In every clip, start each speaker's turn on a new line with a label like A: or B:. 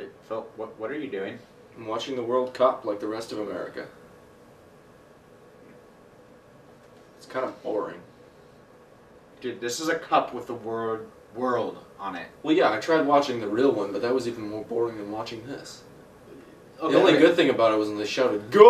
A: Hey, Phil, what are you doing?
B: I'm watching the World Cup like the rest of America. It's kind of boring.
A: Dude, this is a cup with the word world on it.
B: Well, yeah, I tried watching the real one, but that was even more boring than watching this. Okay, the only good thing about it was when they shouted, "Go!"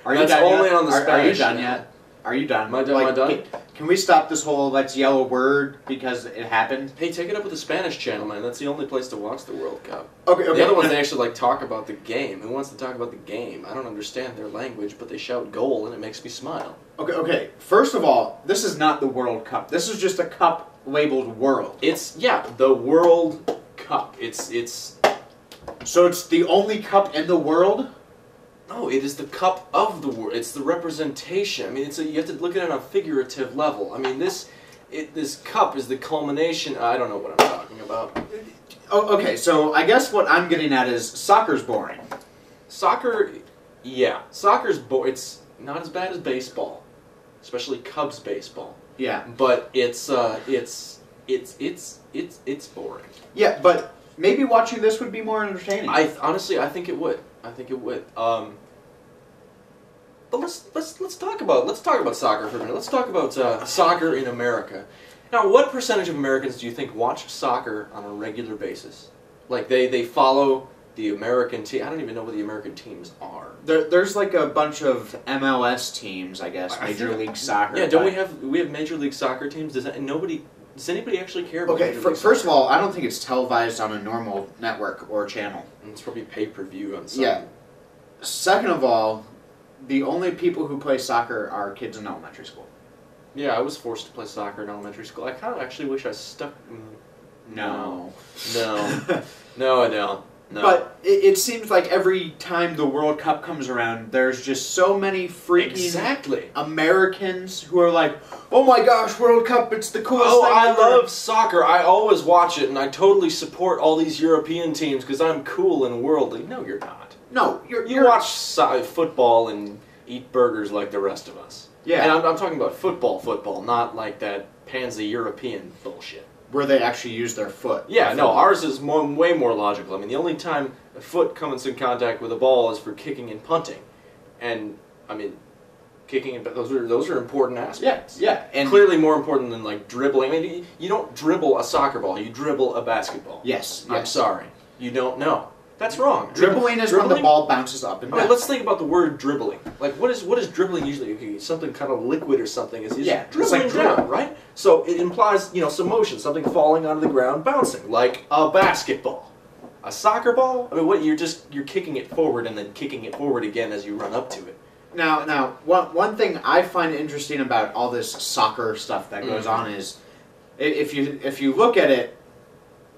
A: Are you
B: That's
A: done
B: only
A: yet?
B: on the Spanish.
A: Are you done yet? Are you done?
B: Am I done? Am I done?
A: Can we stop this whole let's yell a word because it happened?
B: Hey, take it up with the Spanish channel, man. That's the only place to watch the World Cup.
A: Okay.
B: The other ones, they actually like talk about the game. Who wants to talk about the game? I don't understand their language, but they shout goal, and it makes me smile.
A: Okay. First of all, this is not the World Cup. This is just a cup labeled world.
B: It's, yeah, the World Cup. It's...
A: So it's the only cup in the world?
B: No, it is the cup of the world. It's the representation. I mean, you have to look at it on a figurative level. I mean, this cup is the culmination. I don't know what I'm talking about.
A: Oh, okay, so I guess what I'm getting at is soccer's boring.
B: Soccer, yeah, soccer's it's not as bad as baseball, especially Cubs baseball.
A: Yeah,
B: but it's boring.
A: Yeah, but maybe watching this would be more entertaining.
B: Honestly, I think it would. I think it would. But let's talk about soccer for a minute. Let's talk about soccer in America. Now, what percentage of Americans do you think watch soccer on a regular basis? Like they follow the American team. I don't even know what the American teams are.
A: There's like a bunch of MLS teams, I guess, Major League Soccer.
B: Yeah, don't we have Major League Soccer teams? Does anybody actually care about
A: Okay,
B: Major League
A: first
B: Soccer?
A: of all, I don't think it's televised on a normal network or channel.
B: It's probably pay-per-view on something.
A: Yeah. Second of all, the only people who play soccer are kids in elementary school.
B: Yeah, I was forced to play soccer in elementary school. I kind of actually wish I stuck...
A: No.
B: No, I don't. No.
A: But it seems like every time the World Cup comes around, there's just so many freaking Americans who are like, oh my gosh, World Cup, it's the coolest thing ever.
B: I love soccer. I always watch it, and I totally support all these European teams because I'm cool and worldly. No, you're not.
A: No,
B: you watch football and eat burgers like the rest of us.
A: Yeah.
B: And I'm talking about football, not like that pansy European bullshit.
A: Where they actually use their foot.
B: Yeah, no, ours is way more logical. I mean, the only time a foot comes in contact with a ball is for kicking and punting. And, I mean, kicking and those are important aspects.
A: Yeah. And
B: clearly more important than, like, dribbling. I mean, you don't dribble a soccer ball, you dribble a basketball.
A: Yes.
B: I'm sorry. You don't know. That's wrong.
A: Dribbling is when the ball bounces up and down.
B: Okay, let's think about the word dribbling. Like, what is dribbling usually? Okay, something kind of liquid or something is dribbling
A: like
B: down, right? So it implies, some motion, something falling onto the ground, bouncing, like a basketball. A soccer ball? I mean, you're kicking it forward and then kicking it forward again as you run up to it.
A: Now, one thing I find interesting about all this soccer stuff that goes on is, if you look at it,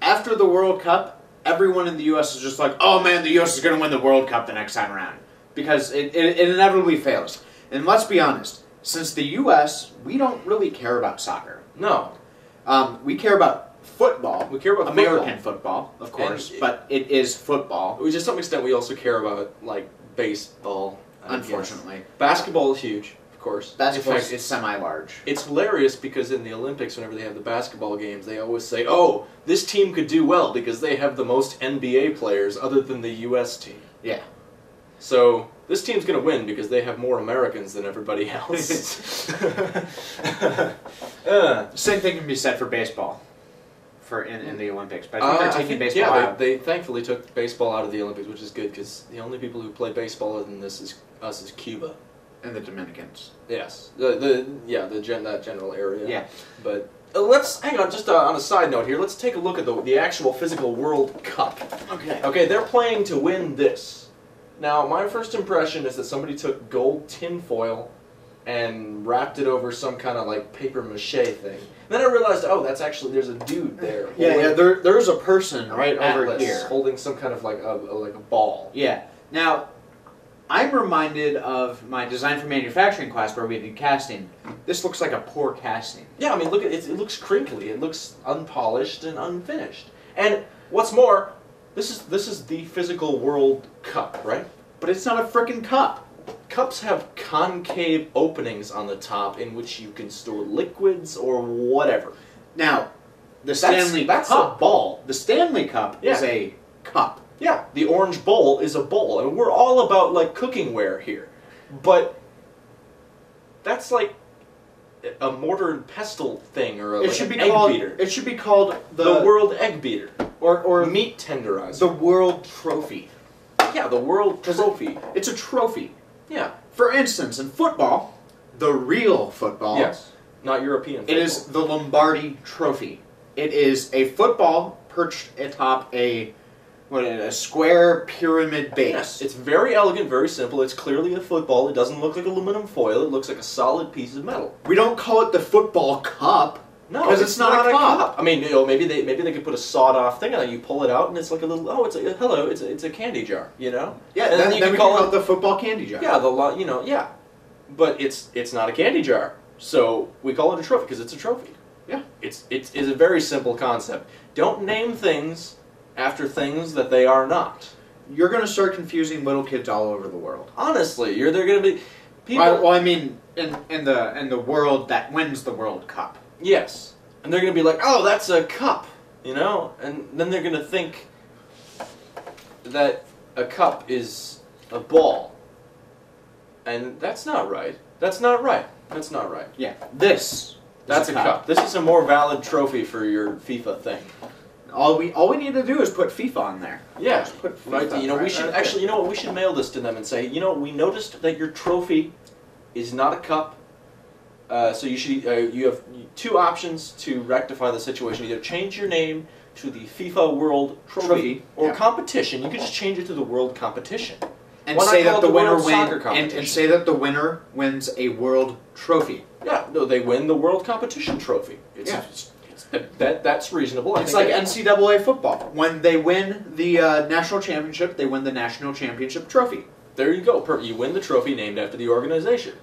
A: after the World Cup, everyone in the U.S. is just like, oh man, the U.S. is going to win the World Cup the next time around. Because it inevitably fails. And let's be honest, since the U.S., we don't really care about soccer.
B: No.
A: We care about football.
B: We care about
A: American football, of course, but it is football.
B: To some extent, we also care about, like, baseball.
A: Unfortunately.
B: Basketball is huge. Of course.
A: Basketball is semi-large.
B: It's hilarious because in the Olympics, whenever they have the basketball games, they always say, oh, this team could do well because they have the most NBA players other than the U.S. team.
A: Yeah.
B: So this team's going to win because they have more Americans than everybody else.
A: Same thing can be said for baseball in the Olympics. But I think they're taking baseball out.
B: They thankfully took baseball out of the Olympics, which is good because the only people who play baseball other than this is Cuba.
A: And the Dominicans.
B: Yes, that general area.
A: Yeah,
B: but let's hang on. Just on a side note here, let's take a look at the actual physical World Cup.
A: Okay.
B: Okay, they're playing to win this. Now, my first impression is that somebody took gold tinfoil and wrapped it over some kind of like paper mache thing. And then I realized, oh, that's actually there's a dude there.
A: Yeah. There's a person right over here
B: holding some kind of like a ball.
A: Yeah. Now, I'm reminded of my design for manufacturing class where we did casting. This looks like a poor casting.
B: Yeah, I mean, look at it. It looks crinkly. It looks unpolished and unfinished. And what's more, this is the physical World Cup, right?
A: But it's not a frickin' cup.
B: cups have concave openings on the top in which you can store liquids or whatever.
A: Now, the Stanley
B: that's
A: Cup.
B: a ball.
A: The Stanley Cup is a cup.
B: Yeah, the orange bowl is a bowl, and we're all about like cookware here, but that's like a mortar and pestle thing, or an egg beater.
A: It should be called
B: the world egg beater,
A: or
B: meat tenderizer.
A: The world trophy.
B: Yeah, the world trophy.
A: It's a trophy.
B: Yeah.
A: For instance, in football, the real football.
B: Yes. Not European football.
A: It is the Lombardi Trophy. It is a football perched atop a square pyramid base.
B: Yes, it's very elegant, very simple. It's clearly a football. It doesn't look like aluminum foil. It looks like a solid piece of metal.
A: We don't call it the football cup.
B: No,
A: because it's not a cup.
B: I mean, you know, maybe they could put a sawed-off thing on it. You pull it out, and it's like a little. Oh, it's a candy jar. You know.
A: Yeah, and then you can call it the football candy jar.
B: Yeah, yeah, but it's not a candy jar, so we call it a trophy because it's a trophy.
A: Yeah,
B: it's a very simple concept. Don't name things after things that they are not.
A: You're going to start confusing little kids all over the world.
B: Honestly, they're going to be people.
A: Well, I mean, in the world that wins the World Cup.
B: Yes, and they're going to be like, "Oh, that's a cup," you know, and then they're going to think that a cup is a ball, and that's not right. That's not right. That's not right.
A: Yeah, that's
B: a cup. This is a more valid trophy for your FIFA thing.
A: All we need to do is put FIFA on there.
B: Yeah,
A: just put FIFA
B: right. You know, we should actually. You know what? We should mail this to them and say, you know, we noticed that your trophy is not a cup. So you should. You have two options to rectify the situation. Either change your name to the FIFA World Trophy or competition. You could just change it to the World Competition.
A: And say that the winner and say that the winner wins a World Trophy.
B: Yeah, no, they win the World Competition Trophy. That's reasonable.
A: It's like NCAA football. When they win the national championship, they win the national championship trophy.
B: There you go. You win the trophy named after the organization.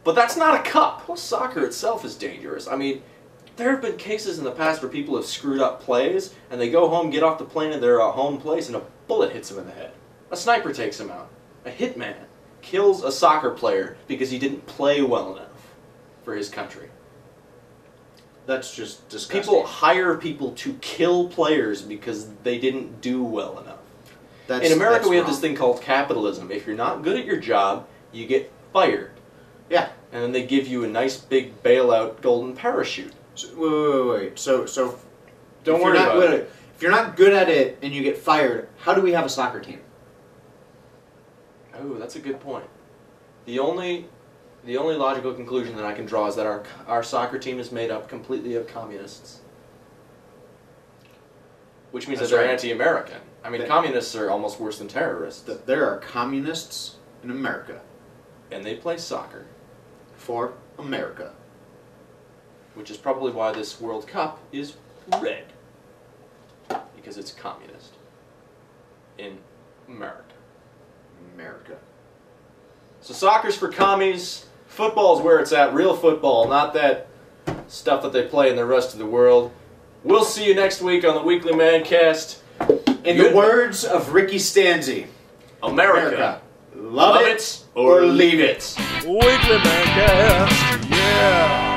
B: But that's not a cup. Well, soccer itself is dangerous. I mean, there have been cases in the past where people have screwed up plays, and they go home, get off the plane in their home place, and a bullet hits them in the head. A sniper takes him out. A hitman kills a soccer player because he didn't play well enough for his country.
A: That's just disgusting.
B: People hire people to kill players because they didn't do well enough. In America, we have this thing called capitalism. If you're not good at your job, you get fired.
A: Yeah.
B: And then they give you a nice big bailout golden parachute.
A: Wait. So
B: don't worry about it.
A: If you're not good at it and you get fired, how do we have a soccer team?
B: Oh, that's a good point. The only logical conclusion that I can draw is that our soccer team is made up completely of communists. Which means that they're anti-American. I mean, communists are almost worse than terrorists.
A: There are communists in America.
B: And they play soccer.
A: For America.
B: Which is probably why this World Cup is red. Because it's communist. In America. So soccer's for commies. Football's where it's at. Real football, not that stuff that they play in the rest of the world. We'll see you next week on the Weekly MANcast.
A: In the words of Ricky Stanzi,
B: America.
A: Love it or leave it.
C: Weekly MANcast, yeah.